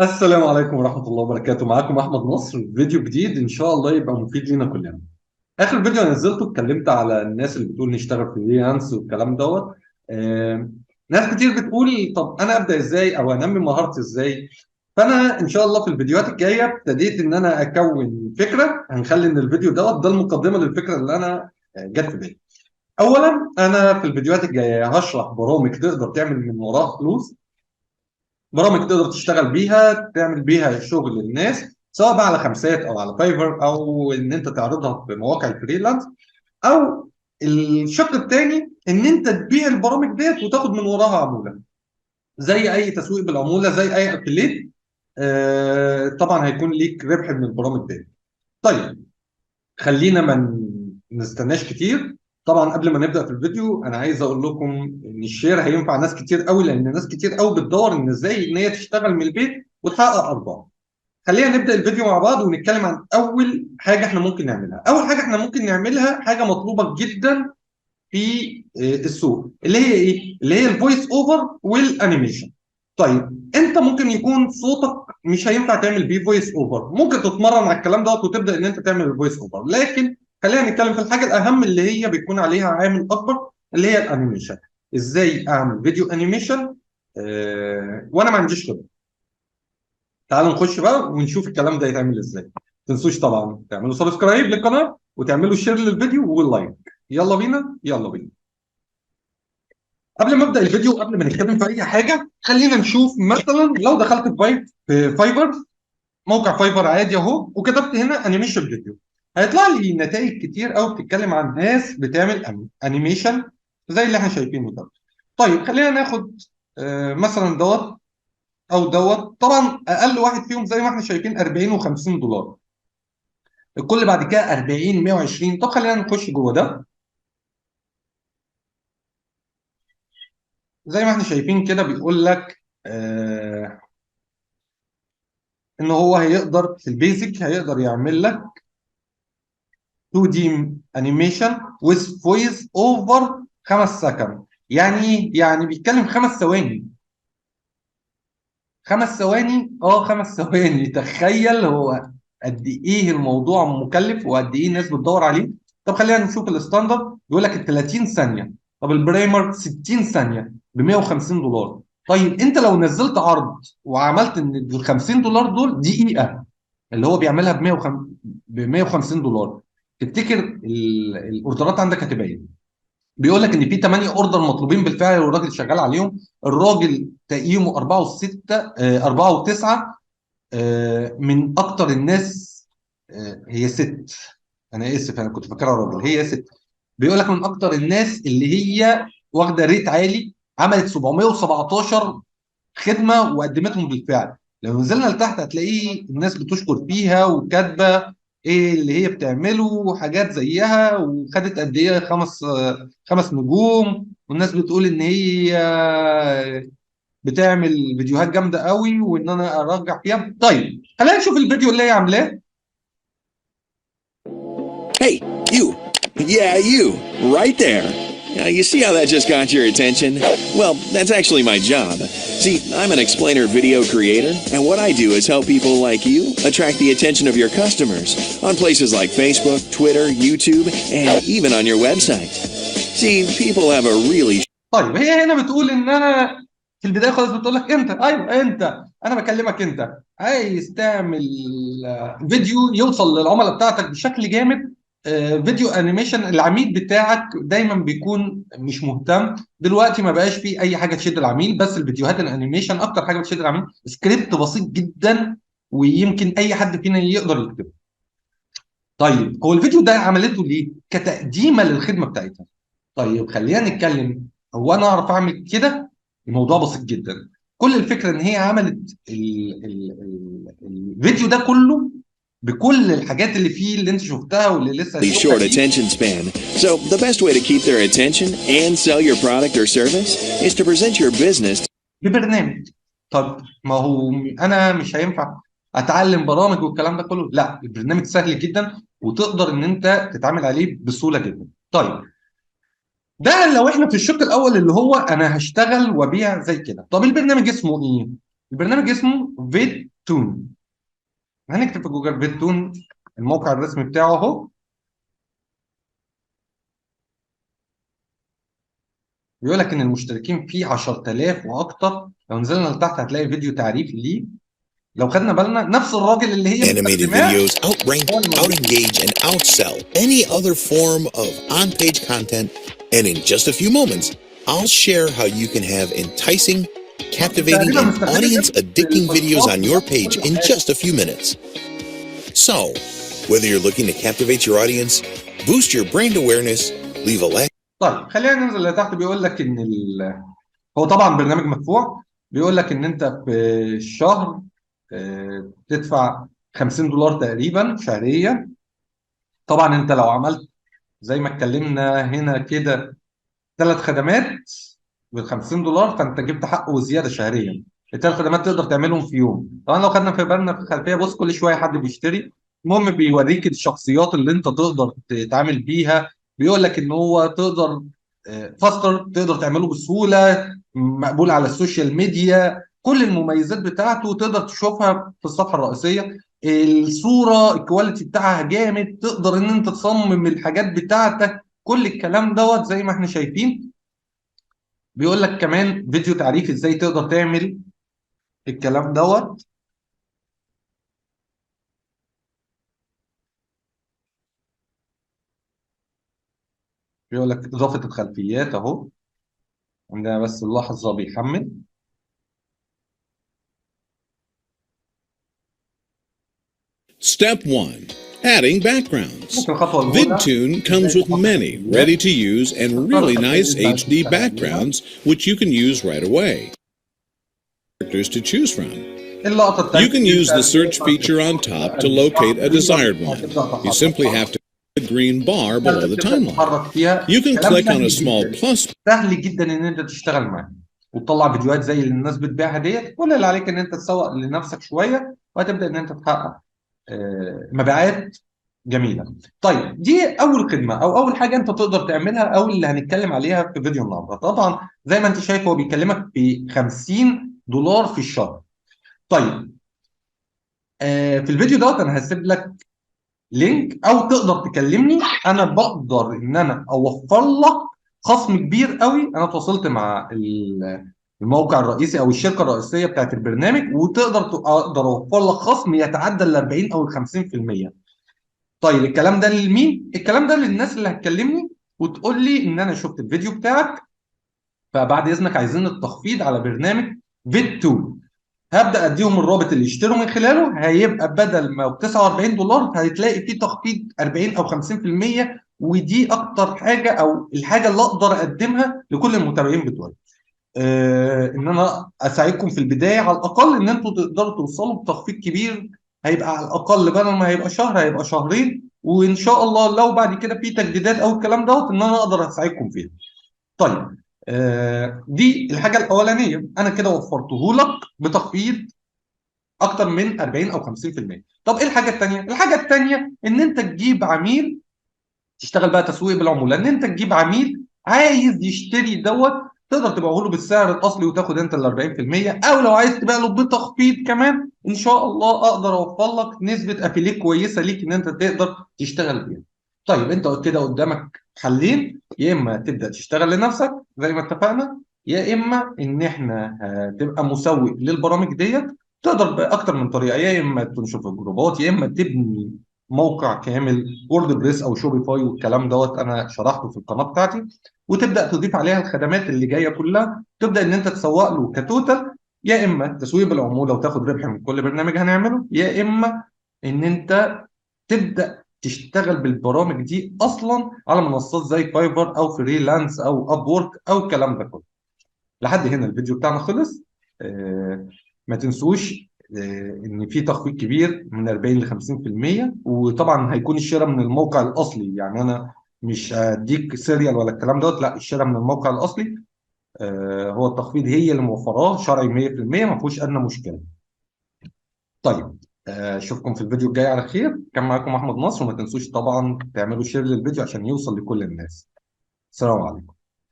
السلام عليكم ورحمة الله وبركاته. معاكم أحمد نصر في فيديو جديد إن شاء الله يبقى مفيد لينا كلنا. آخر فيديو نزلته اتكلمت على الناس اللي بتقول نشتغل في فريلانس والكلام دوت. آه، ناس كتير بتقول طب أنا أبدأ إزاي أو أنمي مهارتي إزاي؟ فأنا إن شاء الله في الفيديوهات الجاية ابتديت إن أنا أكون فكرة. هنخلي إن الفيديو دوت ده المقدمة للفكرة اللي أنا جت في بالي. أولا أنا في الفيديوهات الجاية هشرح برامج تقدر تعمل من وراها فلوس، برامج تقدر تشتغل بيها تعمل بيها شغل للناس، سواء بقى على خمسات او على فايفر او ان انت تعرضها في مواقع الفريلانس، او الشق الثاني ان انت تبيع البرامج ديت وتاخد من وراها عموله، زي اي تسويق بالعموله، زي اي افليت. طبعا هيكون ليك ربح من البرامج ديت. طيب، خلينا ما نستناش كتير. طبعا قبل ما نبدا في الفيديو انا عايز اقول لكم ان الشير هينفع ناس كتير قوي، لان ناس كتير قوي بتدور ان ازاي ان هي تشتغل من البيت وتحقق ارباح. خلينا نبدا الفيديو مع بعض ونتكلم عن اول حاجه احنا ممكن نعملها. اول حاجه احنا ممكن نعملها حاجه مطلوبه جدا في السوق، اللي هي ايه؟ اللي هي الفويس اوفر والانيميشن. طيب انت ممكن يكون صوتك مش هينفع تعمل بيه فويس اوفر، ممكن تتمرن على الكلام دوت وتبدا ان انت تعمل الفويس اوفر، لكن خلينا نتكلم في الحاجه الاهم اللي هي بيكون عليها عامل اكبر، اللي هي الانيميشن. ازاي اعمل فيديو انيميشن وانا ما عنديش خبره؟ تعالوا نخش بقى ونشوف الكلام ده يتعمل ازاي. ما تنسوش طبعا تعملوا سبسكرايب للقناه وتعملوا شير للفيديو واللايك. يلا بينا يلا بينا. قبل ما ابدا الفيديو، قبل ما نتكلم في اي حاجه، خلينا نشوف مثلا لو دخلت في فايفر، موقع فايفر عادي اهو، وكتبت هنا انيميشن فيديو، هيطلع لي نتائج كتير قوي بتتكلم عن ناس بتعمل انيميشن زي اللي احنا شايفينه ده. طيب خلينا ناخد مثلا دوت او دوت. طبعا اقل واحد فيهم زي ما احنا شايفين 40 و50 دولار، الكل بعد كده 40 120. طب خلينا نخش جوه ده. زي ما احنا شايفين كده بيقول لك ان هو هيقدر في البيزك هيقدر يعمل لك 2 دي انيميشن ويز فويس اوفر 5 سكند. يعني ايه؟ يعني بيتكلم 5 ثواني. 5 ثواني، 5 ثواني. تخيل هو قد ايه الموضوع مكلف وقد ايه الناس بتدور عليه. طب خلينا نشوف الستاندرد. بيقول لك ال 30 ثانيه. طب البرايمر 60 ثانيه ب 150 دولار. طيب انت لو نزلت عرض وعملت ان ال 50 دولار دول دقيقه، اللي هو بيعملها ب 150 دولار، تفتكر الاوردرات عندك هتبقى ايه؟ بيقول لك ان في 8 اوردر مطلوبين بالفعل والراجل شغال عليهم. الراجل تقييمه 4 و6، 4 و9. من اكتر الناس. هي ست. انا اسف، انا كنت فاكرها راجل، هي ست. بيقول لك من اكتر الناس اللي هي واخده ريت عالي، عملت 717 خدمه وقدمتهم بالفعل. لو نزلنا لتحت هتلاقيه الناس بتشكر فيها وكاتبه ايه اللي هي بتعمله وحاجات زيها، وخدت قد ايه 5 نجوم، والناس بتقول ان هي بتعمل فيديوهات جامده قوي وان انا ارجع فيها. طيب خلينا نشوف الفيديو اللي هي عاملاه. Hey, you. Yeah, you. Right there. Now, you see how that just got your attention? Well, that's actually my job. See, I'm an explainer video creator, and what I do is help people like you attract the attention of your customers on places like Facebook, Twitter, YouTube, and even on your website. See, people have a really طيب هي هنا بتقول ان انا في البدايه خالص بتقول لك انت، ايوه انت، انا بكلمك انت عايز تعمل فيديو يوصل للعملاء بتاعتك بشكل جامد. فيديو انيميشن. العميل بتاعك دايما بيكون مش مهتم دلوقتي، ما بقاش فيه اي حاجه تشد العميل، بس الفيديوهات الانيميشن اكتر حاجه بتشد العميل. سكريبت بسيط جدا ويمكن اي حد فينا يقدر يكتبه. طيب هو الفيديو ده عملته ليه؟ كتقديمه للخدمه بتاعتها. طيب خلينا نتكلم. هو انا اعرف اعمل كده؟ الموضوع بسيط جدا. كل الفكره ان هي عملت الفيديو ده كله بكل الحاجات اللي فيه اللي انت شفتها واللي لسه هتشوفها short فيه attention span. So, the best way to keep their attention and sell your product or service is to present your business. ببرنامج. طب ما هو انا مش هينفع اتعلم برامج والكلام ده كله؟ لا، البرنامج سهل جدا وتقدر ان انت تتعامل عليه بسهوله جدا. طيب ده لو احنا في الشق الاول اللي هو انا هشتغل وابيع زي كده. طب البرنامج اسمه ايه؟ البرنامج اسمه تون. هنكتب في جوجل فيت تون، الموقع الرسمي بتاعه اهو. بيقول لك ان المشتركين فيه 10,000 واكتر. لو نزلنا لتحت هتلاقي فيديو تعريف ليه. لو خدنا بالنا نفس الراجل اللي هي Animated مستخدماه videos outrank, هو اللي موجود. outengage, and outsell any other form of on-page content. And in just a few moments, I'll share how you can have enticing, captivating, تقريبا and مستخدمه audience-addicting videos on your page in كل just a few minutes. So, whether you're looking to captivate your audience, boost your brand awareness, leave a like. طيب خلينا ننزل لتحت. بيقول لك ان هو طبعا برنامج مدفوع. بيقول لك ان انت في الشهر تدفع $50 تقريبا شهريا. طبعا انت لو عملت زي ما اتكلمنا هنا كده 3 خدمات ب $50، فانت جبت حقه وزياده شهريا. ال3 خدمات تقدر تعملهم في يوم. طبعا لو خدنا في بالنا في الخلفيه، بص كل شويه حد بيشتري. المهم بيوريك الشخصيات اللي انت تقدر تتعامل بيها. بيقول لك ان هو تقدر فاستر، تقدر تعمله بسهوله، مقبول على السوشيال ميديا. كل المميزات بتاعته تقدر تشوفها في الصفحه الرئيسيه. الصوره الكواليتي بتاعها جامد، تقدر ان انت تصمم الحاجات بتاعتك. كل الكلام دوت زي ما احنا شايفين. بيقول لك كمان فيديو تعريف ازاي تقدر تعمل الكلام دوت. بيقول لك اضافه الخلفيات اهو. عندنا بس اللحظه بيحمل. Step 1. Adding backgrounds. ممكن الخطوه الاولى VidTune comes ازاي with تحط many خلفيات. ready-to-use and تختار really الخلفيه nice اللي انت عايز HD تشتغل بيها. backgrounds, which you can use right away. Characters to choose from. اللقطه الثانيه You can اللي use the انت search feature on top to locate a desired one. هتبدا You simply تحركها. have to click the green bar below the تبدا timeline. تتحرك فيها. You can كلام click on a سهل small جدا. plus. سهل جدا ان انت تشتغل معاه وتطلع فيديوهات زي اللي الناس بتبيعها ديت. كل اللي عليك ان انت تسوق لنفسك شويه، وهتبدا ان انت تحقق مبيعات جميله. طيب دي اول خدمه او اول حاجه انت تقدر تعملها، او اللي هنتكلم عليها في فيديو النهارده. طبعا زي ما انت شايف هو بيكلمك ب $50 في الشهر. طيب في الفيديو دوت انا هسيب لك لينك، او تقدر تكلمني. انا بقدر ان انا اوفر لك خصم كبير قوي. انا تواصلت مع الموقع الرئيسي او الشركه الرئيسيه بتاعت البرنامج، وتقدر اقدر اوفر لك خصم يتعدى ال 40 او ال 50%. طيب الكلام ده لمين؟ الكلام ده للناس اللي هتكلمني وتقول لي ان انا شفت الفيديو بتاعك، فبعد اذنك عايزين التخفيض على برنامج فيت 2. هبدا اديهم الرابط اللي يشتروا من خلاله. هيبقى بدل ما ب $49 هتلاقي فيه تخفيض 40 او 50%. ودي اكتر حاجه او الحاجه اللي اقدر اقدمها لكل المتابعين بتوعي. ان انا اساعدكم في البدايه على الاقل ان انتوا تقدروا توصلوا بتخفيض كبير. هيبقى على الاقل بدل ما هيبقى شهر هيبقى شهرين. وان شاء الله لو بعد كده في تجديدات او الكلام دوت ان انا اقدر اساعدكم فيها. طيب دي الحاجه الاولانيه. انا كده وفرته لك بتخفيض اكتر من 40 او 50%. طب ايه الحاجه الثانيه؟ الحاجه الثانيه ان انت تجيب عميل تشتغل بقى تسويق بالعموله. ان انت تجيب عميل عايز يشتري دوت، تقدر تبيعه له بالسعر الاصلي وتاخد انت ال 40%. او لو عايز تبيع له بتخفيض كمان، ان شاء الله اقدر اوفر لك نسبه افيليت كويسه ليك ان انت تقدر تشتغل بيها. طيب انت كده قدامك حلين. يا اما تبدا تشتغل لنفسك زي ما اتفقنا، يا اما ان احنا تبقى مسوق للبرامج ديت. تقدر باكتر من طريقه، يا اما تنشر في الجروبات، يا اما تبني موقع كامل وورد بريس او شوبيفاي. والكلام دوت انا شرحته في القناه بتاعتي. وتبدا تضيف عليها الخدمات اللي جايه كلها. تبدا ان انت تسوق له كتوتال، يا اما تسويق بالعموله وتاخد ربح من كل برنامج هنعمله، يا اما ان انت تبدا تشتغل بالبرامج دي اصلا على منصات زي فايفر او فريلانس او اب وورك او الكلام ده كله. لحد هنا الفيديو بتاعنا خلص. ما تنسوش ان في تخفيض كبير من 40 ل 50%. وطبعا هيكون الشراء من الموقع الاصلي. يعني انا مش هديك سيريال ولا الكلام دوت، لا الشراء من الموقع الاصلي. هو التخفيض هي اللي موفراه شرعي 100%، ما فيهوش ادنى مشكله. طيب اشوفكم في الفيديو الجاي على خير. كان معاكم احمد نصر، وما تنسوش طبعا تعملوا شير للفيديو عشان يوصل لكل الناس. السلام عليكم.